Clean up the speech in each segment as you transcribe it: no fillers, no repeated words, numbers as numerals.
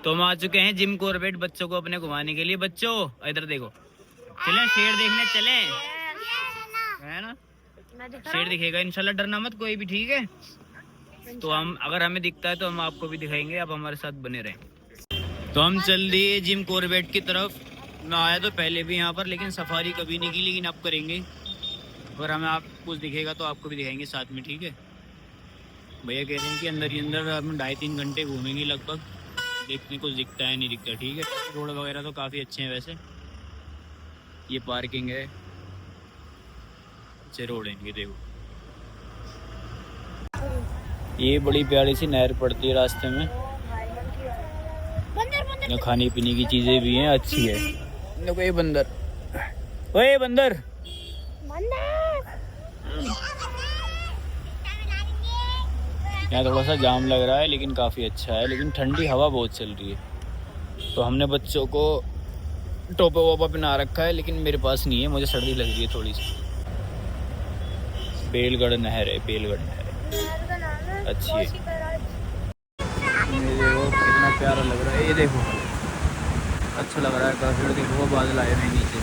तो हम आ चुके हैं जिम कॉर्बेट बच्चों को अपने घुमाने के लिए। बच्चों इधर देखो, चलें शेर देखने चलें, है ना? शेर दिखेगा इंशाल्लाह, डरना मत कोई भी, ठीक है? तो हम अगर हमें दिखता है तो हम आपको भी दिखाएंगे, आप हमारे साथ बने रहें। तो हम चल दिए जिम कॉर्बेट की तरफ। मैं आया तो पहले भी यहाँ पर, लेकिन सफारी कभी नहीं की, लेकिन अब करेंगे। अगर हमें आप कुछ दिखेगा तो आपको भी दिखाएंगे साथ में, ठीक है? भैया कह रहे हैं कि अंदर ही अंदर हम 2.5-3 घंटे घूमेंगे लगभग, देखने कुछ दिखता है नहीं दिखता, ठीक है? रोड वगैरह तो काफ़ी अच्छे हैं वैसे। ये पार्किंग है, अच्छे रोड है ये देखो। ये बड़ी प्यारी सी नहर पड़ती है रास्ते में, खाने पीने की चीज़ें भी हैं, अच्छी है। देखो ये बंदर, ओए बंदर, यहाँ थोड़ा सा जाम लग रहा है लेकिन काफ़ी अच्छा है, लेकिन ठंडी हवा बहुत चल रही है। तो हमने बच्चों को टोपा वोपा पहना रखा है, लेकिन मेरे पास नहीं है, मुझे सर्दी लग रही है थोड़ी सी। बेलगढ़ नहर है, बेलगढ़ नहर अच्छी है। ये देखो कितना प्यारा लग रहा है, ये देखो अच्छा लग रहा है काफ़ी। देखो बादल आए हुए नीचे,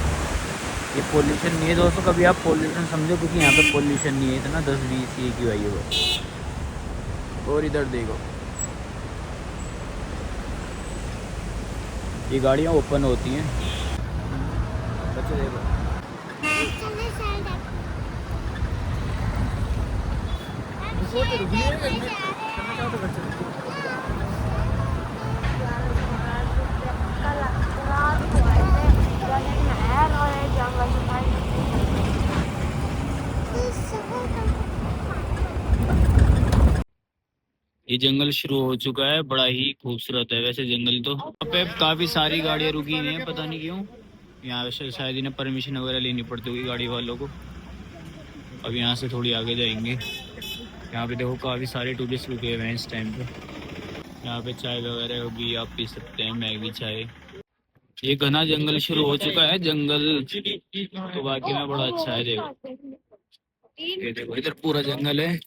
ये पोल्यूशन नहीं है दोस्तों, कभी आप पोल्यूशन समझो, क्योंकि यहाँ पे पोल्यूशन नहीं है इतना, 10-20 ये की वाई है। और इधर देखो ये गाड़ियाँ ओपन होती हैं, बच्चे देखो। ये जंगल शुरू हो चुका है, बड़ा ही खूबसूरत है वैसे जंगल। तो यहाँ पे काफ़ी सारी गाड़ियाँ रुकी हुई हैं, पता नहीं क्यों। यहाँ वैसे शायद इन्हें परमिशन वगैरह लेनी पड़ती होगी गाड़ी वालों को। अब यहाँ से थोड़ी आगे जाएंगे। यहाँ पे देखो काफ़ी सारे टूरिस्ट रुके हुए हैं इस टाइम पे। यहाँ पे चाय वगैरह भी आप पी सकते हैं, मैगी चाय। ये घना जंगल शुरू हो चुका है, जंगल तो बाकी में बड़ा अच्छा है। देखो ये देखो इधर पूरा जंगल है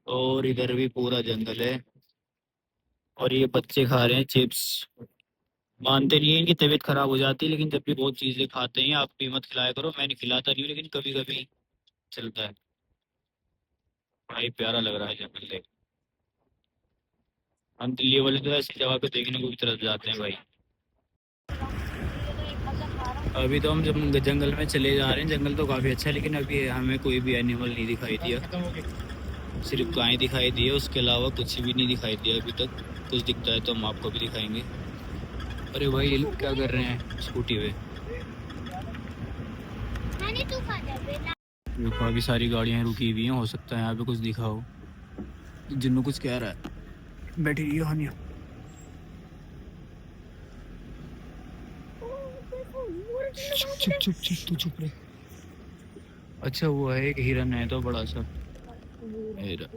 और इधर भी पूरा जंगल है। और ये बच्चे खा रहे हैं चिप्स, मानते नहीं है, इनकी तबीयत खराब हो जाती है, लेकिन जब भी बहुत चीज़ें खाते हैं। आप भी मत खिलाया करो, मैं नहीं खिलाता नहीं हूँ, लेकिन कभी कभी चलता है। भाई प्यारा लग रहा है जंगल देख। हम दिल्ली वाले तो ऐसी जगह पे देखने को भी तरस जाते हैं भाई। अभी तो हम जब जंगल में चले जा रहे हैं, जंगल तो काफ़ी अच्छा है, लेकिन अभी हमें कोई भी एनिमल नहीं दिखाई दिया, सिर्फ गाय दिखाई दी है, उसके अलावा कुछ भी नहीं दिखाई दिया अभी तक। कुछ दिखता है तो हम आपको भी दिखाएंगे। अरे भाई ये लोग क्या कर रहे हैं स्कूटी पे? काफ़ी सारी गाड़ियाँ रुकी हुई हैं, हो सकता है यहाँ पे कुछ दिखा हो। जिन्नू कुछ कह रहा है, बैठी रही हो हानिया। चुप चुप चुप तू चुप रहे। अच्छा वो है एक हिरन है तो बड़ा सा हिरन।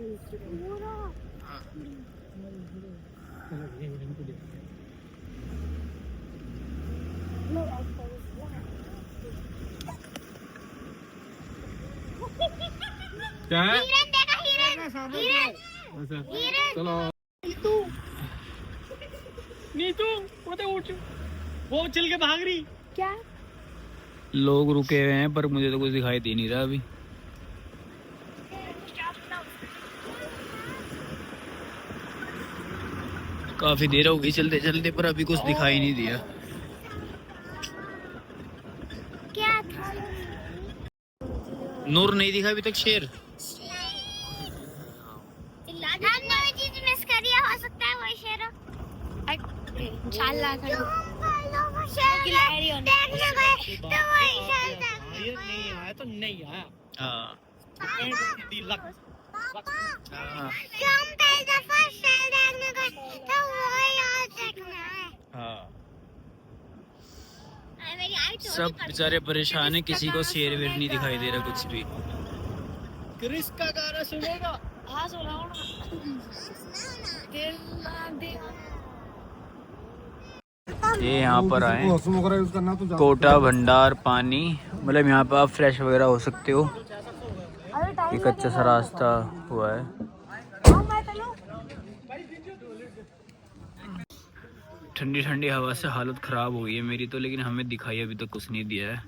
क्या है? हिरन देखा, हिरन हिरन हिरन। चलो नीतू उठ, वो चल के भाग रही क्या? लोग रुके हुए हैं पर मुझे तो कुछ दिखाई दे नहीं रहा अभी। काफी देर हो गई चलते चलते, पर अभी कुछ दिखाई नहीं दिया। क्या था? नूर नहीं दिखा अभी तक शेर। मिस करिए, हो सकता है वही शेर हो। इंशाल्लाह नहीं आया तो नहीं आया। सब बेचारे परेशान है, किसी को शेर वेर नहीं दिखाई दे रहा कुछ भी। क्रिस का गाना सुनेगा? हाँ सुनाओ ना। ये यहाँ पर आए कोटा भंडार पानी, मतलब यहाँ पर आप फ्रेश वगैरह हो सकते हो। एक अच्छा सा रास्ता हुआ है। ठंडी ठंडी हवा से हालत ख़राब हो गई है मेरी तो, लेकिन हमें दिखाई अभी तक कुछ नहीं दिया है,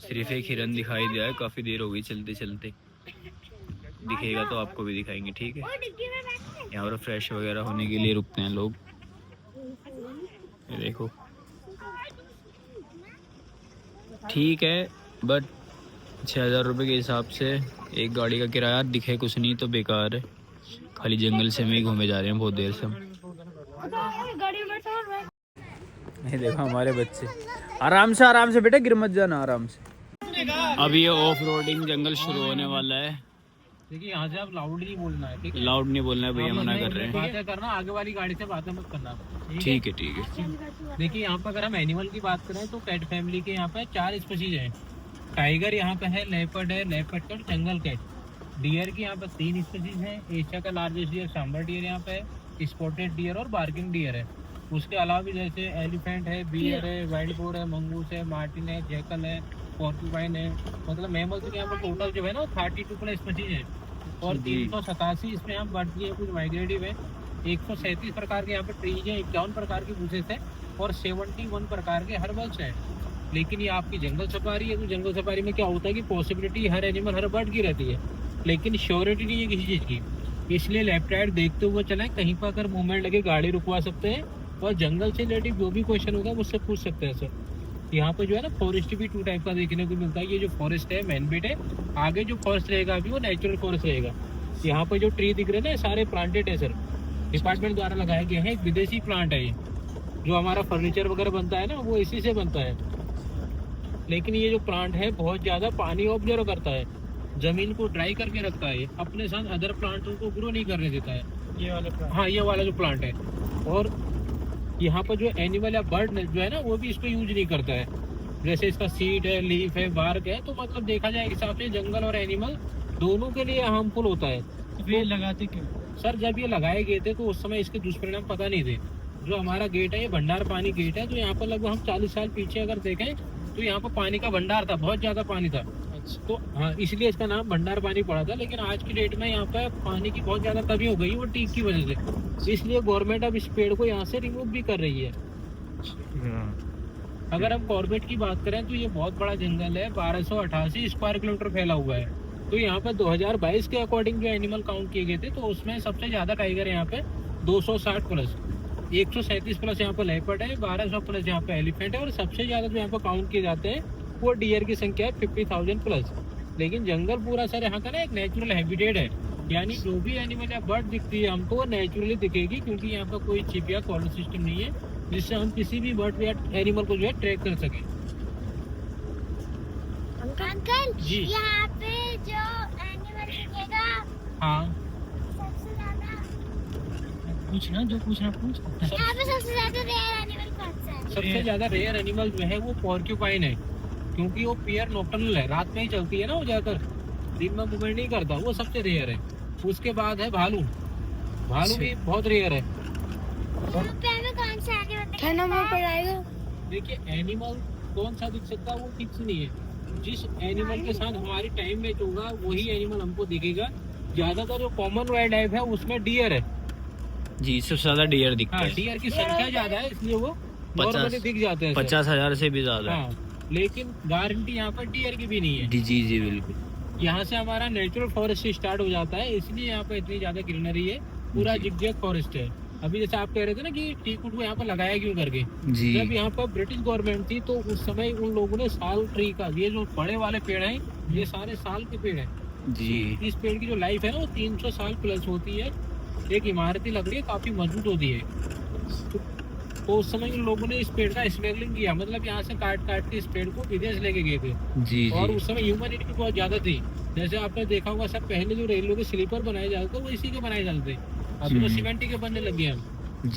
सिर्फ एक हिरन दिखाई दिया है। काफ़ी देर हो गई चलते चलते, दिखेगा तो आपको भी दिखाएंगे, ठीक है। यहाँ पर फ्रेश वगैरह होने के लिए रुकते हैं लोग। ये देखो, ठीक है, बट 6000 रुपये के हिसाब से एक गाड़ी का किराया, दिखे कुछ नहीं तो बेकार है। खाली जंगल से में ही घूमे जा रहे हैं बहुत देर से हम। ये देखो हमारे बच्चे, आराम से बेटा, गिर मत जाना, आराम से। अभी ये ऑफ रोडिंग जंगल शुरू होने वाला है। देखिए यहाँ से आप लाउड नहीं बोलना है, ठीक है? लाउड नहीं बोलना है भैया, मना कर रहे हैं। बातें करना, आगे वाली गाड़ी से बातें मत करना। ठीक है। देखिए यहाँ पर अगर हम एनिमल की बात करें तो कैट फैमिली के यहाँ पे 4 स्पीशीज हैं। टाइगर यहाँ पे है, लेपर्ड है, leopard cat, jungle cat. Deer की यहाँ पे 3 स्पीशीज हैं। एशिया का लार्जेस्ट डियर सांबर डियर यहाँ पे है, स्पॉटेड डियर और बार्किंग डियर है। उसके अलावा भी जैसे एलिफेंट है, बियर है, वाइल्ड बोर है, मंगूस है, मार्टिन है, जैकल है, पॉर्क्यूपाइन है। मतलब मैमल्स के यहाँ पर टोटल जो है ना 32 स्पीशीज है और 387 इसमें यहाँ बर्ड की है, कुछ माइग्रेटिव है। 137 प्रकार के यहाँ पे ट्रीज हैं, 51 प्रकार की बुशेस है और 71 प्रकार के हर्बल्स हैं। लेकिन ये आपकी जंगल सफारी है, तो जंगल सफारी में क्या होता है कि पॉसिबिलिटी हर एनिमल हर बर्ड की रहती है, लेकिन श्योरिटी नहीं है किसी चीज़ की। इसलिए लेफ्ट राइट देखते हुए चलें, कहीं पर अगर मूवमेंट लगे गाड़ी रुकवा सकते हैं और जंगल से रिलेटेड जो भी क्वेश्चन होगा मुझसे पूछ सकते हैं सर। यहाँ पर जो है ना फॉरेस्ट भी 2 टाइप का देखने को मिलता है। ये जो फॉरेस्ट है मैन मेड है, आगे जो फॉरेस्ट रहेगा अभी वो नेचुरल फॉरेस्ट रहेगा। यहाँ पर जो ट्री दिख रहे हैं ना सारे प्लांटेड है सर, डिपार्टमेंट द्वारा लगाए गए हैं। एक विदेशी प्लांट है ये, जो हमारा फर्नीचर वगैरह बनता है ना वो इसी से बनता है। लेकिन ये जो प्लांट है बहुत ज़्यादा पानी ऑब्जर्व करता है, ज़मीन को ड्राई करके रखता है, अपने साथ अदर प्लांटों को ग्रो नहीं करने देता है ये वाला प्लांट। हाँ, ये वाला जो प्लांट है। और यहाँ पर जो एनिमल या बर्ड जो है ना वो भी इसको यूज नहीं करता है। जैसे इसका सीड है, लीफ है, बार्क है, तो मतलब देखा जाए हिसाब से जंगल और एनिमल दोनों के लिए हार्मफुल होता है। तो ये लगाते क्यों सर? जब ये लगाए गए थे तो उस समय इसके दुष्परिणाम पता नहीं थे। जो हमारा गेट है ये भंडार पानी गेट है, तो यहाँ पर लगभग हम 40 साल पीछे अगर देखें तो यहाँ पर पानी का भंडार था, बहुत ज़्यादा पानी था। तो हाँ, इसलिए इसका नाम भंडार पानी पड़ा था। लेकिन आज की डेट में यहाँ पर पानी की बहुत ज़्यादा कमी हो गई वो टीक की वजह से, इसलिए गवर्नमेंट अब इस पेड़ को यहाँ से रिमूव भी कर रही है। अगर हम कॉर्बेट की बात करें तो ये बहुत बड़ा जंगल है, 1288 स्क्वायर किलोमीटर फैला हुआ है। तो यहाँ पर 2022 के अकॉर्डिंग जो एनिमल काउंट किए गए थे तो उसमें सबसे ज़्यादा टाइगर है यहाँ पे 260 प्लस, 137 प्लस यहाँ पर लेपर्ड है, 1200 प्लस यहाँ पे एलिफेंट है और सबसे ज़्यादा जो यहाँ पर काउंट किए जाते हैं वो डियर की संख्या है 50,000 प्लस। लेकिन जंगल पूरा सर यहाँ का ना एक नेचुरल हैबिटेट है, यानी जो भी एनिमल या बर्ड दिखती है हमको वो नेचुरली दिखेगी, क्योंकि यहाँ पर कोई चिप या कॉलर सिस्टम नहीं है जिससे हम किसी भी बर्ड या एनिमल को जो है ट्रैक कर सकें। अंकल जी, यहाँ पे जो एनिमल दिखेगा, हाँ सबसे ज्यादा पूछना, जो पूछना पूछ। यहाँ पे सबसे ज्यादा रेयर एनिमल कौन सा है? सबसे ज्यादा रेयर एनिमल जो है वो पॉर्क्यूपाइन है, क्योंकि वो पेयर नॉक्टर्नल है, रात में ही चलती है ना वो ज्यादातर, दिन में मूवमेंट नहीं करता, वो सबसे रेयर है। उसके बाद है भालू, भालू भी बहुत रेयर है। यहाँ पे हमें कौन सा एनिमल पड़ेगा? देखिए एनिमल कौन सा दिख सकता है वो फिक्स नहीं है, जिस एनिमल के साथ हमारी टाइम मैच होगा वही एनिमल हमको दिखेगा। ज्यादातर जो कॉमन वाइल्ड लाइफ है उसमें डियर है जी, सबसे ज्यादा डियर दिखता हाँ, है। डियर की संख्या ज्यादा है इसलिए वो नॉर्मली दिख जाते हैं 50,000 से भी ज्यादा। हाँ, लेकिन गारंटी यहाँ पर डियर की भी नहीं है। जी बिल्कुल। यहाँ से हमारा नेचुरल फॉरेस्ट स्टार्ट हो जाता है, इसलिए यहाँ पर इतनी ज्यादा ग्रीनरी है, पूरा जिगजैग फॉरेस्ट है। अभी जैसे आप कह रहे थे ना कि टीक वुड को यहाँ पर लगाया क्यों करके, जब यहाँ पर ब्रिटिश गवर्नमेंट थी तो उस समय उन लोगों ने साल ट्री का, ये जो बड़े वाले पेड़ हैं ये सारे साल के पेड़ हैं जी। इस पेड़ की जो लाइफ है ना वो 300 साल प्लस होती है। एक इमारती लकड़ी काफी मजबूत होती है। तो उस समय उन लोगों ने इस पेड़ का स्मगलिंग किया, मतलब यहाँ से काट के इस पेड़ को विदेश लेके गए थे जी। और उस समय ह्यूमैनिटी भी बहुत ज्यादा थी। जैसे आपने देखा होगा सब, पहले जो रेलवे के स्लीपर बनाए जाते थे वो इसी के बनाए जाते थे, अभी तो सीमेंट के बनने लगे हैं हम।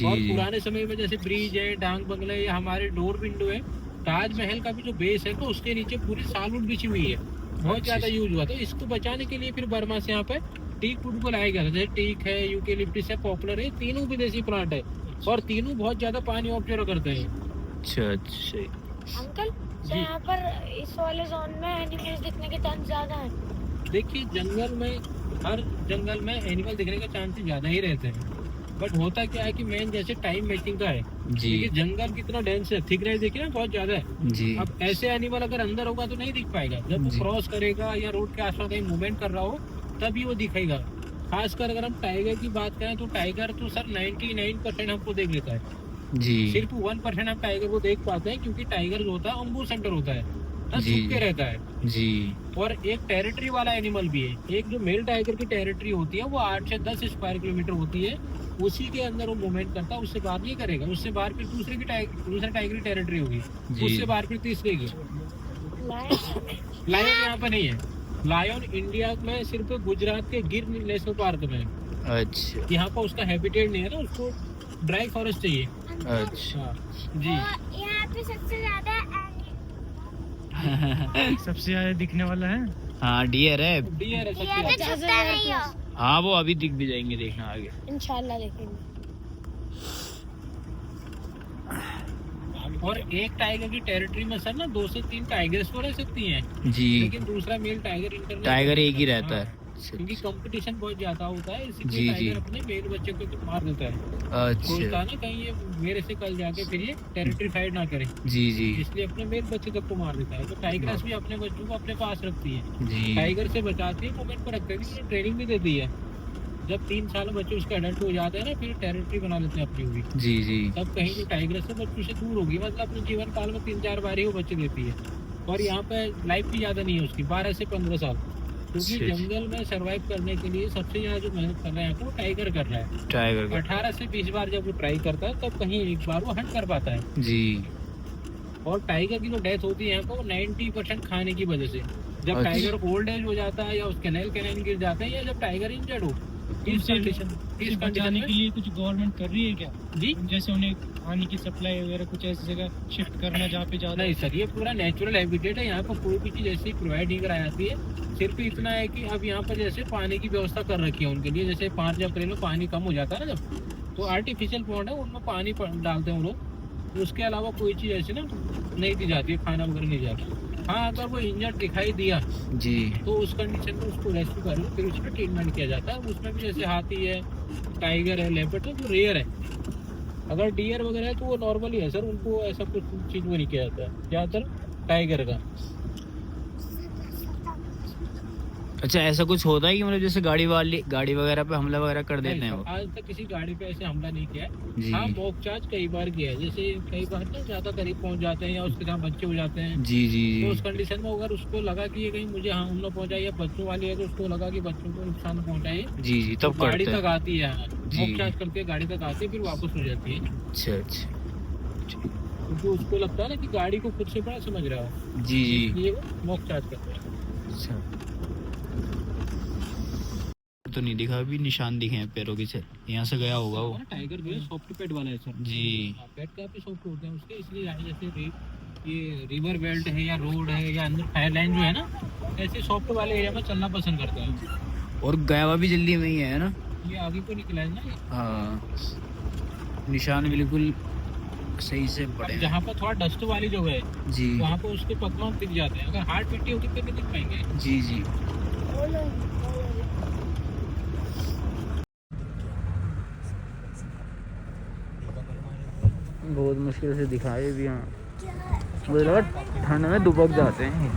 और पुराने समय में जैसे ब्रिज है, डांग बंगले या हमारे डोर विंडो है, ताजमहल का भी जो बेस है तो उसके नीचे पूरी सालवुड बिछी हुई है, बहुत ज्यादा यूज हुआ। तो इसको बचाने के लिए फिर बर्मा से यहाँ पे टीक वुड को लाया गया था। जैसे टीक है, यूकेलिप्टस है, पॉपुलर है, तीनों विदेशी प्लांट है और तीनों बहुत ज्यादा पानी ऑब्जर्व करते हैं। अच्छा। अंकल यहाँ पर इस वाले जोन में एनिमल्स दिखने के चांस ज्यादा है? देखिए जंगल में, हर जंगल में एनिमल दिखने के चांसेस ज्यादा ही रहते हैं, बट होता क्या है कि मेन जैसे टाइम मैचिंग का है, जी देखिए जंगल कितना डेंस है, थिकनेस देखिए ना बहुत ज्यादा है। जी अब ऐसे एनिमल अगर अंदर होगा तो नहीं दिख पाएगा, जब वो जी। क्रॉस करेगा या रोड के आसपास कहीं मूवमेंट कर रहा हो तभी वो दिखेगा। खासकर अगर हम टाइगर की बात करें तो टाइगर तो सर 99% हमको देख लेता है, जी सिर्फ 1% हम टाइगर को देख पाते हैं, क्योंकि टाइगर जो होता है अम्बू सेंटर होता है ना, जी छुप के रहता है। जी और एक टेरिटरी वाला एनिमल भी है। एक जो मेल टाइगर की टेरिटरी होती है वो 8 से 10 स्क्वायर किलोमीटर होती है, उसी के अंदर वो मूवमेंट करता है, उससे बाहर नहीं करेगा। उससे बाहर फिर दूसरे टाइगर की टेरिटरी होगी, जी। उससे बाहर फिर तीसरे की। लायन यहाँ पे नहीं है। लायन इंडिया में सिर्फ गुजरात के गिर नेशनल पार्क में है। अच्छा यहाँ पर उसका हैबिटेट नहीं है ना, उसको ड्राई फॉरेस्ट चाहिए। अच्छा जी यहाँ पे सबसे ज्यादा सबसे ज्यादा दिखने वाला है। हाँ डियर है। डियर है सबसे ये भी ज्यादा। छुपता नहीं हो। हाँ वो अभी दिख भी जाएंगे, देखना आगे। इंशाल्लाह देखेंगे। और एक टाइगर की टेरिटरी में सर ना 2 से 3 टाइगर्स तो रह सकती हैं, जी लेकिन दूसरा मेल टाइगर इंटर नहीं टाइगर कर एक ही सकता। रहता हाँ, है। क्योंकि कंपटीशन बहुत ज्यादा होता है, जी, इसलिए जी। टाइगर अपने मेल बच्चे को तो मार देता है। सोचता अच्छा है ना कहीं ये मेरे से कल जाके फिर ये टेरिटरी फाइट ना करे, जी जी इसलिए अपने मेल बच्चे तक को मार देता है। तो टाइगर्स भी अपने बच्चों को अपने पास रखती है, जी टाइगर से बचाती है, मोमेंट पर रखती है, ट्रेनिंग भी देती है। जब 3 साल बच्चे उसके अडल्ट हो जाते हैं ना, फिर टेरिटरी बना लेते हैं अपनी हुई, जी जी तब कहीं जो टाइगर से बच्चों से दूर होगी, मतलब अपने जीवन काल में 3-4 बार ही वो बच्चे देती है। और यहाँ पे लाइफ भी ज्यादा नहीं है उसकी, 12 से 15 साल, क्योंकि अच्छा। जंगल में सरवाइव करने के लिए सबसे ज्यादा जो मेहनत कर रहा है वो टाइगर कर रहा है। टाइगर का 18 से 20 बार जब वो ट्राई करता है तब कहीं एक बार वो हंट कर पाता है। जी और टाइगर की जो डेथ होती है यहाँ पर वो 90% खाने की वजह से। जब अच्छा। टाइगर ओल्ड एज हो जाता है या उसके नैल कैनन गिर जाते हैं, या जब टाइगर इंजर्ड हो, इस कंडीशन बचाने के लिए कुछ गवर्नमेंट कर रही है क्या? जी जैसे उन्हें पानी की सप्लाई वगैरह कुछ ऐसी जगह शिफ्ट करना जहाँ पे ज्यादा। नहीं सर, ये पूरा नेचुरल हैबिटेट है, यहाँ पर कोई भी चीज़ ऐसी प्रोवाइड नहीं कराई जाती है। सिर्फ इतना है कि अब यहाँ पर जैसे पानी की व्यवस्था कर रखी है उनके लिए, जैसे 5 अप्रैल में पानी कम हो जाता है ना जब, तो आर्टिफिशियल पॉन्ड है उनमें पानी डालते हैं वो लोग। उसके अलावा कोई चीज़ ऐसी ना नहीं दी जाती है, खाना वगैरह नहीं जाता। हाँ अगर वो इंजर्ड दिखाई दिया जी तो उस कंडीशन में उसको रेस्क्यू कर लो, फिर उसका ट्रीटमेंट किया जाता है। उसमें भी जैसे हाथी है, टाइगर है, लेपर्ड है, तो रेयर है। अगर डियर वगैरह है तो वो नॉर्मली है सर, उनको ऐसा कुछ चीज़ वो नहीं किया जाता है, ज़्यादातर टाइगर का। अच्छा ऐसा कुछ होता है कि मतलब जैसे गाड़ी वगैरह पे हमला वगैरह कर देते नहीं हैं सर, वो? आज तक किसी गाड़ी पे ऐसे हमला नहीं किया है। जी हाँ मॉकचार्ज कई बार किया है, जैसे कई बार ना ज़्यादा करीब पहुंच जाते हैं या उसके साथ बच्चे हो जाते हैं, जी जी तो उस जी कंडीशन में अगर उसको लगा कि ये कहीं मुझे हमला पहुंचाए, या बच्चों वाली है तो उसको लगा कि बच्चों को नुकसान पहुंचाए, जी जी तो तब गाड़ी करते तक हैं। आती है। जी। मॉकचार्ज करके गाड़ी तक आती है, फिर वापस हो जाती है, अच्छा अच्छा क्योंकि उसको लगता है ना कि गाड़ी को खुद से बड़ा समझ रहा है, जी जी इसलिए वो मॉकचार्ज करते हैं। अच्छा तो नहीं दिखा अभी, निशान दिखे हैं पैरों के से, यहाँ से गया होगा वो। टाइगर जो है सॉफ्ट पेट वाला है सर। जी पेट काफी सॉफ्ट होते हैं उसके, इसलिए जैसे ये रिवर बेल्ट है या रोड है या अंदर फायर लाइन जो है ना, ऐसे सॉफ्ट वाले एरिया में चलना पसंद करता है। और गया हुआ भी जल्दी में ही है ना? ये आगे को निकला है ना, हाँ निशान बिल्कुल सही से पड़े हैं। जहाँ पर थोड़ा डस्ट वाली जगह है जी वहाँ पर उसके पकवान दिख जाते हैं। अगर हार्ड मिट्टी होती तो नहीं दिख पाएंगे। जी जी बहुत मुश्किल से दिखाए भी। हाँ मुझे लगा ठंड में दुबक जाते हैं।